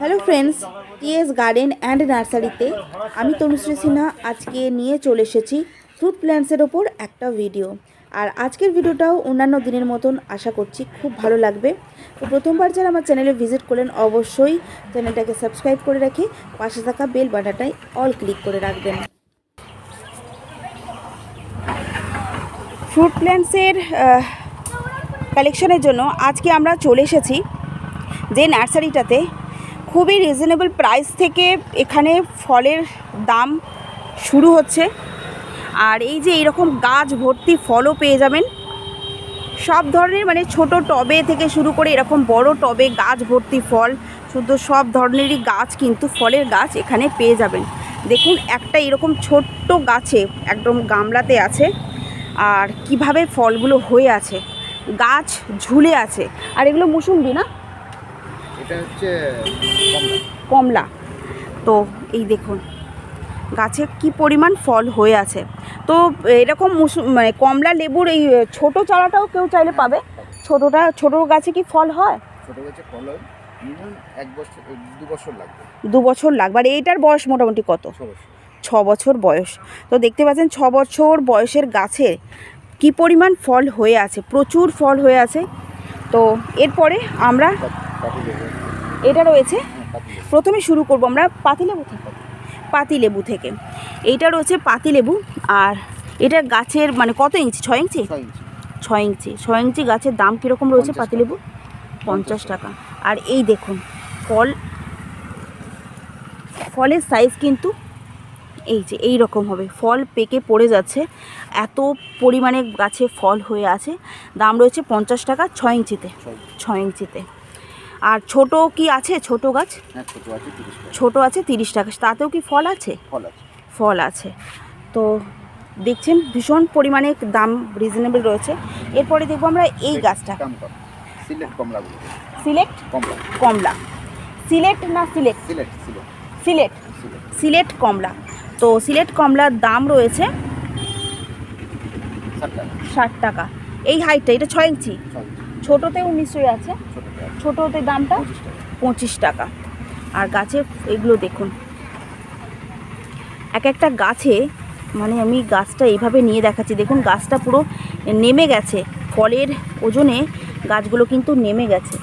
Hello friends, TS garden and নার্সারিতে আমি তনুশ্রী সিনহা আজকে নিয়ে চলে এসেছি ফ্রুট প্ল্যান্টসের ওপর একটা ভিডিও। আর আজকের ভিডিওটাও অন্যান্য দিনের মতন আশা করছি খুব ভালো লাগবে। তো প্রথমবার যারা আমার চ্যানেলে ভিজিট করলেন অবশ্যই চ্যানেলটাকে সাবস্ক্রাইব করে রেখে পাশে থাকা বেল বাটনটায় অল ক্লিক করে রাখবেন। ফ্রুট প্ল্যান্টসের কালেকশনের জন্য আজকে আমরা চলে এসেছি যে নার্সারিটাতে খুবই রিজনেবল প্রাইস থেকে এখানে ফলের দাম শুরু হচ্ছে। আর এই যে এইরকম গাছ ভর্তি ফলও পেয়ে যাবেন, সব ধরনের, মানে ছোট টবে থেকে শুরু করে এরকম বড় টবে গাছ ভর্তি ফল, শুধু সব ধরনেরই গাছ কিন্তু ফলের গাছ এখানে পেয়ে যাবেন। দেখুন একটা এরকম ছোট্ট গাছে একদম গামলাতে আছে, আর কিভাবে ফলগুলো হয়ে আছে, গাছ ঝুলে আছে। আর এগুলো মুসুম্বি না, এটা হচ্ছে কমলা। তো এই দেখুন গাছে কি পরিমাণ ফল হয়ে আছে। তো এরকম মানে কমলা লেবুর এই ছোট চারাটাও কেউ চাইলে পাবে। ছোট গাছে কি ফল হয়? ছোট গাছে ফল হয় মিনিমাম 1 বছর 2 বছর লাগবে। 2 বছর লাগবে। আর এইটার বয়স মোটামুটি কত? 6 বছর বয়স। তো দেখতে পাচ্ছেন 6 বছর বয়সের গাছে কি পরিমাণ ফল হয়ে আছে, প্রচুর ফল হয়ে আছে। তো এরপরে আমরা এটা রয়েছে, প্রথমে শুরু করব আমরা পাতিলেবু থেকে। এইটা রয়েছে পাতিলেবু। আর এটার গাছের মানে কত ইঞ্চি? 6 ইঞ্চি 6 ইঞ্চি গাছের দাম কীরকম রয়েছে? পাতিলেবু 50 টাকা। আর এই দেখুন ফলের সাইজ কিন্তু এই যে এই রকম হবে, ফল পেকে পড়ে যাচ্ছে, এত পরিমাণে গাছে ফল হয়ে আছে। দাম রয়েছে 50 টাকা 6 ইঞ্চিতে। আর ছোট কি আছে? ছোট গাছ ছোট আছে 30 টাকা। তাতেও কি ফল আছে? ফল আছে। তো দেখছেন ভীষণ পরিমাণে দাম রিজনেবল রয়েছে। এরপরে দেখবো আমরা এই গাছটা, সিলেট কমলা। সিলেট কমলা। তো সিলেট কমলার দাম রয়েছে 60 টাকা। এই হাইটটা, এটা 6 ইঞ্চি। ছোটোতেও নিশ্চয়ই আছে, ছোটোতে দামটা 25 টাকা। আর গাছের এগুলো দেখুন, এক একটা গাছে, মানে আমি গাছটা এইভাবে নিয়ে দেখাচ্ছি, দেখুন গাছটা পুরো নেমে গেছে, ফলের ওজনে গাছগুলো কিন্তু নেমে গেছে।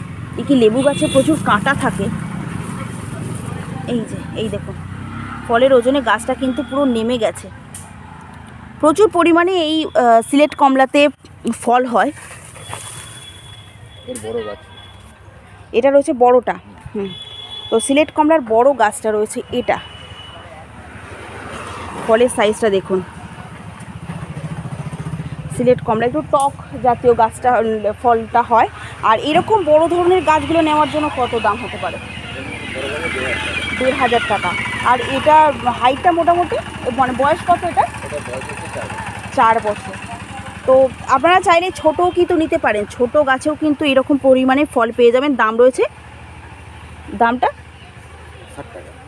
কি লেবু গাছে প্রচুর কাঁটা থাকে, এই দেখুন ফলের ওজনে গাছটা কিন্তু পুরো নেমে গেছে। প্রচুর পরিমাণে এই সিলেট কমলাতে ফল হয়। এটা রয়েছে বড়টা। তো সিলেট কমলার বড় গাছটা রয়েছে এটা। ফলের সাইজটা দেখুন। সিলেট কমলা একটু টক জাতীয় গাছটা, ফলটা হয়। আর এরকম বড় ধরনের গাছগুলো নেওয়ার জন্য কত দাম হতে পারে? 1500 টাকা। আর এটা হাইটটা মোটামুটি, মানে বয়স কত এটা? 4 বছর। তো আপনারা চাইলে ছোটও কিন্তু নিতে পারেন, ছোট গাছেও কিন্তু এরকম পরিমাণে ফল পেয়ে যাবেন। দাম রয়েছে, দামটা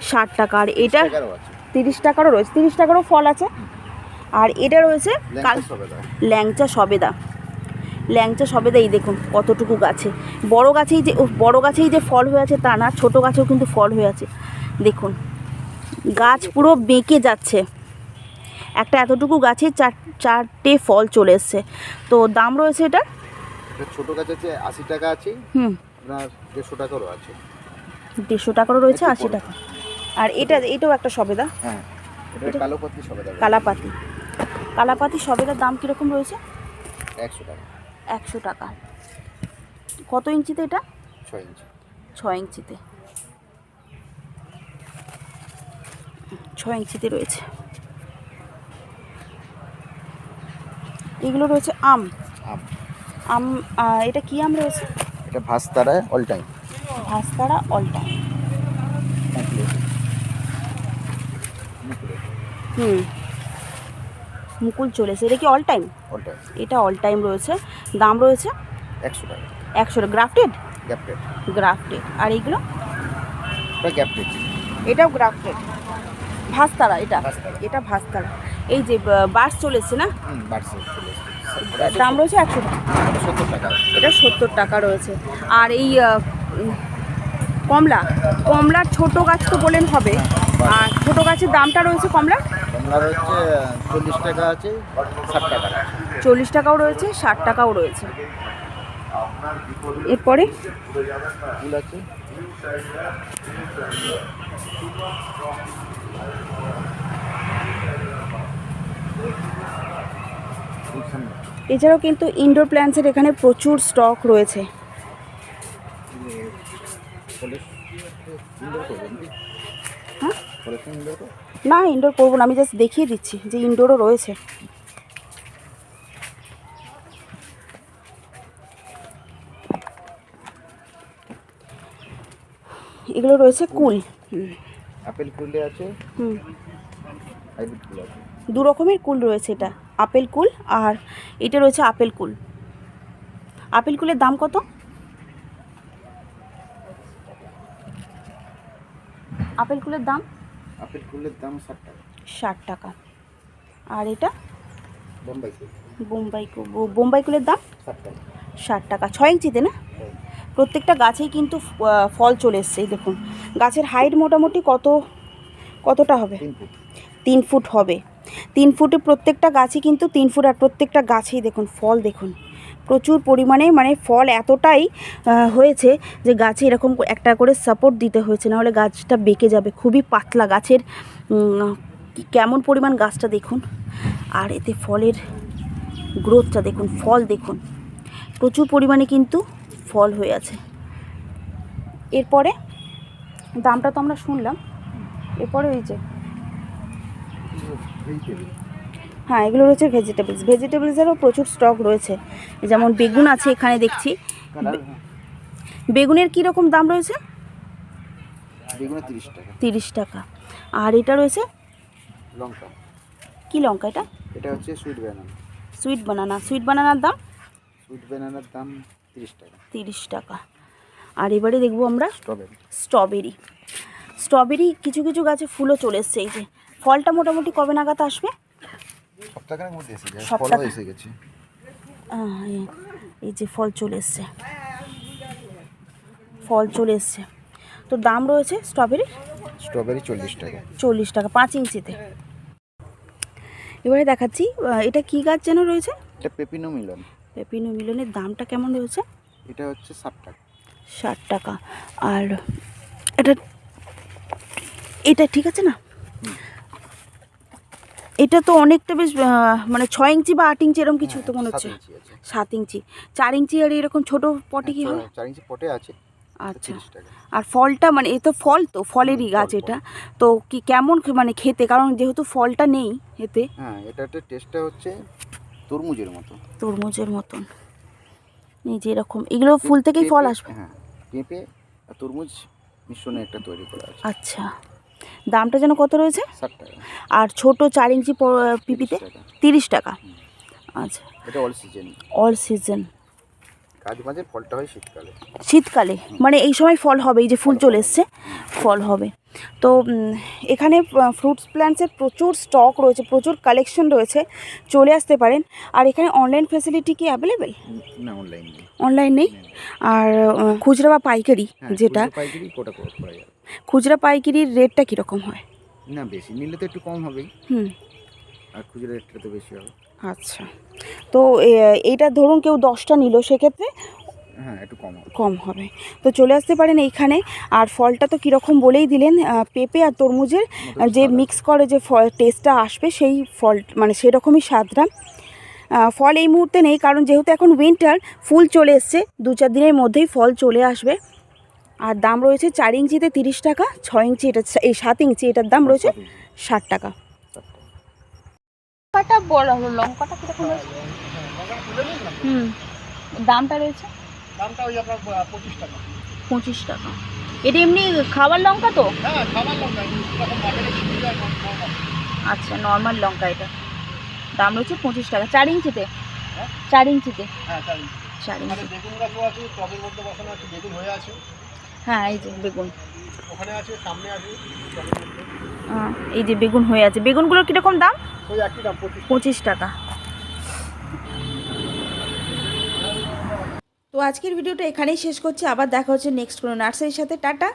60 টাকা। আর এটা 30 টাকারও রয়েছে, 30 টাকারও ফল আছে। আর এটা রয়েছে ল্যাংচা সবেদা। এই দেখুন কতটুকু গাছে, বড় গাছেই যে ফল হয়ে আছে তা না, ছোট গাছেও কিন্তু ফল হয়ে আছে। দেখুন গাছ পুরো বেঁকে যাচ্ছে, একটা এতটুকু গাছে 4টে ফল চলে এসছে। তো দাম রয়েছে এটা ছোট গাছ আছে 80 টাকা আছে, আপনার 150 টাকারও আছে, 150 টাকারও রয়েছে, 80 টাকা। আর এটাও একটা সবেদা, এটা কালোপাতি সবেদা। কালাপাতি সবেদার দাম কীরকম রয়েছে? 100 টাকা। কত ইঞ্চিতে এটা? 6 ইঞ্চিতে। 6 ইঞ্চিতে রয়েছে। এগুলো রয়েছে আম। এটা কি আম রয়েছে? এটা ভাস্তারা অল টাইম। মুকুল চলেছে। এটা কি অল টাইম? এটা অল টাইম রয়েছে। দাম রয়েছে 100 টাকা। 100 টাকা। গ্রাফটেড। আর এইগুলো? এটাও গ্রাফটেড। ভাস্তারা। এটা ভাস্তারা। এই যে বার্স চলেছে না, দাম রয়েছে 100 টাকা। এটা 70 টাকা রয়েছে। আর এই কমলা, কমলার ছোট গাছ তো বলেন হবে, আর ছোট গাছের দামটা রয়েছে কমলা? কমলার হচ্ছে 40 টাকা আছে, 60 টাকা আছে। 40 টাকাও রয়েছে, 60 টাকাও রয়েছে। এরপরে ফুল আছে, এছাড়াও কিন্তু ইনডোর প্ল্যান্টসের এখানে প্রচুর স্টক রয়েছে। হ্যাঁ, না ইনডোর করবো না, আমি জাস্ট দেখিয়ে দিচ্ছি যে ইনডোরও রয়েছে। এগুলো রয়েছে কুল। আপেল কুলে আছে, হুম, হাইব্রিড কুল আছে। দু রকমের কুল রয়েছে, এটা আপেল কুল আর এটা রয়েছে আপেল কুল। আপেল কুলের দাম কত? আপেল কুলের দাম? আপেল কুলের দাম 60 টাকা। 60 টাকা। আর এটা বোম্বাই কুল, বোম্বাই কুলের দাম 60 টাকা। 60 টাকা। 6 ইঞ্চিতে না? প্রত্যেকটা গাছেই কিন্তু ফল চলে এসছে। এই দেখুন গাছের হাইট মোটামুটি কতটা হবে? 3 ফুট। 3 ফুট হবে। 3 ফুটে প্রত্যেকটা গাছই কিন্তু 3 ফুট, আর প্রত্যেকটা গাছেই দেখুন ফল, দেখুন প্রচুর পরিমাণে, মানে ফল এতটাই হয়েছে যে গাছে এরকম একটা করে সাপোর্ট দিতে হয়েছে, নাহলে গাছটা বেঁকে যাবে। খুবই পাতলা গাছের, কেমন পরিমাণ গাছটা দেখুন। আর এতে ফলের গ্রোথটা দেখুন, ফল দেখুন প্রচুর পরিমাণে কিন্তু ফল হয়ে আছে। এরপরে দামটা তো আমরা শুনলাম, এরপরে ওই যে হ্যাঁ এগুলো রয়েছে ভেজিটেবলসেরও প্রচুর স্টক রয়েছে। যেমন বেগুন আছে এখানে দেখছি। বেগুনের কীরকম দাম রয়েছে? বেগুন 30 টাকা। 30 টাকা। আর এটা রয়েছে লঙ্কা। কি লঙ্কা এটা? এটা হচ্ছে সুইট বানানা। সুইট বানানার দাম? সুইট বানানার দাম 30 টাকা। 30 টাকা। আর এবারে দেখবো আমরা স্ট্রবেরি। কিছু কিছু গাছে ফুলও চলে এসছে। এই যে ফলটা মোটামুটি কবে নাগাদ আসবে? সপ্তাহখানেক মধ্যে এসে যায়, সপ্তাহ ফলও এসে গেছে। এই যে ফল চলে এসছে। তো দাম রয়েছে স্ট্রবেরি 40 টাকা। 40 টাকা 5 ইঞ্চিতে। এবারে দেখাচ্ছি এটা কি গাছ যেন রয়েছে? এটা পেপিনো মিলনের দামটা কেমন রয়েছে? এটা হচ্ছে 60 টাকা। 60 টাকা। আর এটা ঠিক আছে না? এটা তো অনেকটা বেশ, মানে 6 ইঞ্চি বা 8 ইঞ্চি এরকম কিছু তো মনে হচ্ছে। 7 ইঞ্চি 4 ইঞ্চি। আর এরকম ছোট পটে কি হয়? 4 ইঞ্চি পটে আছে। আচ্ছা। আর ফলটা, মানে এ তো ফলেরই গাছ এটা, তো কি কেমন মানে খেতে? কারণ যেহেতু ফলটা নেই এতে। হ্যাঁ, এটাতে টেস্টটা হচ্ছে তরমুজের মতন। এই যে এরকম এগুলো ফুল থেকেই ফল আসবে? হ্যাঁ, পেঁপে আর তরমুজ মিশ্রণে একটা তৈরি করা আছে। আচ্ছা, দামটা যেন কত রয়েছে? 60 টাকা। আর ছোট 4 ইঞ্চি পিপিতে 30 টাকা। আচ্ছা, এটা অল সিজন। মাঝে ফলটা হয় শীতকালে, মানে এই সময় ফল হবে। এই যে ফুল চলে এসছে, ফল হবে। তো এখানে ফ্রুটস প্ল্যান্টসের প্রচুর স্টক রয়েছে, প্রচুর কালেকশন রয়েছে, চলে আসতে পারেন। আর এখানে অনলাইন ফ্যাসিলিটি কি অ্যাভেলেবেল? না, অনলাইন নেই। আর খুচরা বা পাইকারি, যেটা খুচরা পাইকারির রেটটা কীরকম হয়? না, বেশি নিলে তো একটু কম হবেই। আর খুচরা রেটটা তো বেশি হবে। আচ্ছা, তো এইটা ধরুন কেউ 10টা নিল, সেক্ষেত্রে হ্যাঁ একটু কম হবে। তো চলে আসতে পারেন এইখানে। আর ফলটা তো কীরকম বলেই দিলেন, পেঁপে আর তরমুজের যে মিক্স করে যে টেস্টটা আসবে, সেই ফল মানে সেরকমই স্বাদটা। ফল এই মুহূর্তে নেই, কারণ যেহেতু এখন উইন্টার, ফুল চলে এসছে, 2-4 দিনের মধ্যেই ফল চলে আসবে। আর দাম রয়েছে 4 ইঞ্চিতে 30 টাকা, 6 ইঞ্চি এটা, এই 7 ইঞ্চি এটার দাম রয়েছে 60 টাকা। বড় হলো লঙ্কাটা কীরকম রয়েছে? দামটা রয়েছে? দামটা ওই আপনার 25 টাকা। 25 টাকা। এটা এমনি খাবার লঙ্কা তো? হ্যাঁ, খাবার লঙ্কা। এরকম বাজারে বিক্রি হয় নরমাল। আচ্ছা, নর্মাল লঙ্কা এটা। দাম রয়েছে 25 টাকা। 4 ইঞ্চিতে? হ্যাঁ 4 ইঞ্চিতে। হ্যাঁ 4 ইঞ্চি। 4 ইঞ্চি। বেগুন গাছও আছে, টবের মধ্যে বসানো আছে, বেগুন হয়ে আছে। হ্যাঁ, এই যে বেগুন ওখানে আছে, সামনে আছে। এই যে বেগুন হয়ে আছে। বেগুনগুলোর কীরকম দাম? ওই একই দাম, 25 টাকা। তো তো আজকের ভিডিওটা এখানেই শেষ করছি, আবার দেখা হচ্ছে নেক্সট কোনো নার্সারির সাথে। টাটা।